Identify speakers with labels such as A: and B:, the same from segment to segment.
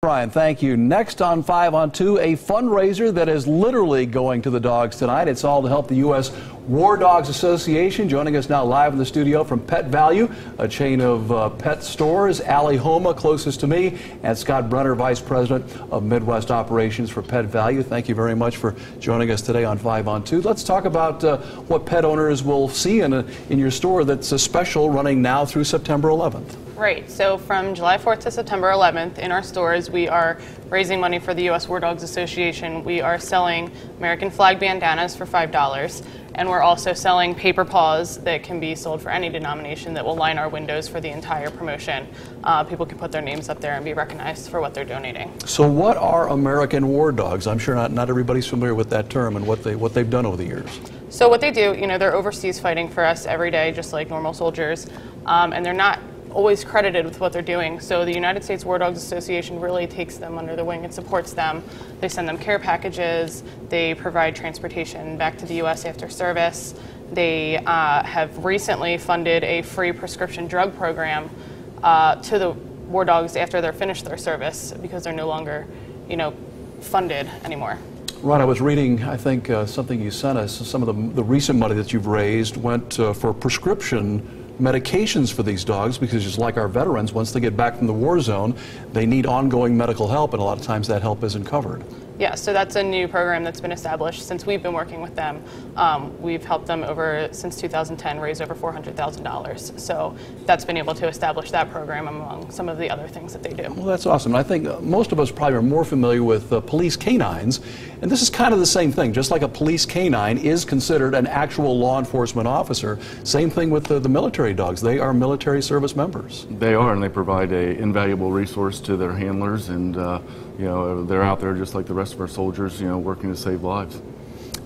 A: Brian, thank you. Next on 5 on 2, a fundraiser that is literally going to the dogs tonight. It's all to help the U.S. War Dogs Association. Joining us now live in the studio from Valu, a chain of pet stores. Ali Homa, closest to me, and Scott Brenner, Vice President of Midwest Operations for Valu. Thank you very much for joining us today on 5 on 2. Let's talk about what pet owners will see in your store that's a special running now through September 11th.
B: Right, so from July 4th to September 11th in our stores we are raising money for the U.S. War Dogs Association. We are selling American flag bandanas for $5, and we're also selling paper paws that can be sold for any denomination that will line our windows for the entire promotion. People can put their names up there and be recognized for what they're donating.
A: So what are American War Dogs? I'm sure not everybody's familiar with that term and what they've done over the years.
B: So what they do, they're overseas fighting for us every day just like normal soldiers, and they're not always credited with what they're doing. So the United States War Dogs Association really takes them under the wing and supports them. They send them care packages, they provide transportation back to the U.S. after service. They have recently funded a free prescription drug program to the War Dogs after they're finished their service because they're no longer, funded anymore.
A: Ron, I was reading, I think, something you sent us. Some of the recent money that you've raised went for prescription medications for these dogs because just like our veterans, once they get back from the war zone, they need ongoing medical help, and a lot of times that help isn't covered. Yeah,
B: so that's a new program that's been established since we've been working with them. We've helped them since 2010 raise over $400,000. So that's been able to establish that program among some of the other things that they do.
A: Well, that's awesome. I think most of us probably are more familiar with police canines, and this is kind of the same thing. Just like a police canine is considered an actual law enforcement officer, same thing with the military dogs. They are military service members.
C: They are, and they provide an invaluable resource to their handlers, and they're out there just like the rest of our soldiers, working to save lives.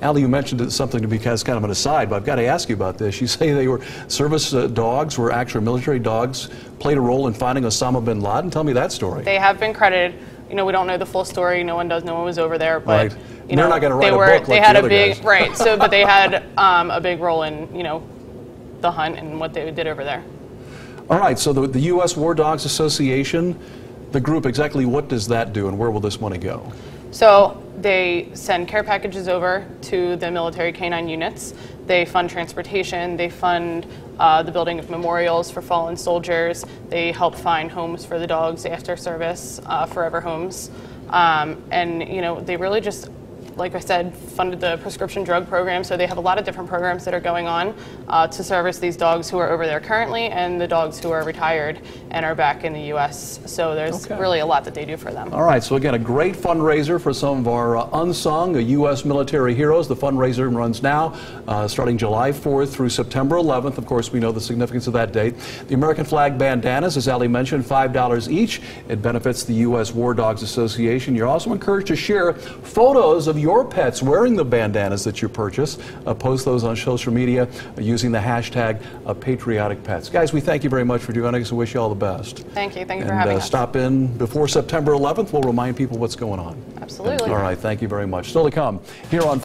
A: Ali, you mentioned something to me as kind of an aside, but I've got to ask you about this. You say they were service dogs, were actual military dogs, played a role in finding Osama bin Laden. Tell me that story.
B: They have been credited. We don't know the full story. No one does. No one was over there, but
A: right. They're not going to write a book
B: they
A: like
B: had
A: the other
B: big
A: guys.
B: Right. So, but they had a big role in the hunt and what they did over there.
A: All right. So the U.S. War Dogs Association, the group, exactly what does that do, and where will this money go?
B: So they send care packages over to the military canine units. They fund transportation. They fund the building of memorials for fallen soldiers. They help find homes for the dogs after service, forever homes. And they really just, like I said, funded the prescription drug program. So they have a lot of different programs that are going on to service these dogs who are over there currently and the dogs who are retired and are back in the U.S. So there's really a lot that they do for them.
A: All right, so again, a great fundraiser for some of our unsung U.S. military heroes. The fundraiser runs now, starting July 4th through September 11th. Of course, we know the significance of that date. The American flag bandanas, as Ali mentioned, $5 each. It benefits the U.S. War Dogs Association. You're also encouraged to share photos of your pets wearing the bandanas that you purchase. Post those on social media using the hashtag #PatrioticPets. Guys, we thank you very much for joining us and wish you all the best.
B: Thank you. Thank you for having us.
A: Stop in before September 11th. We'll remind people what's going on.
B: Absolutely.
A: All right. Thank you very much. Still to come here on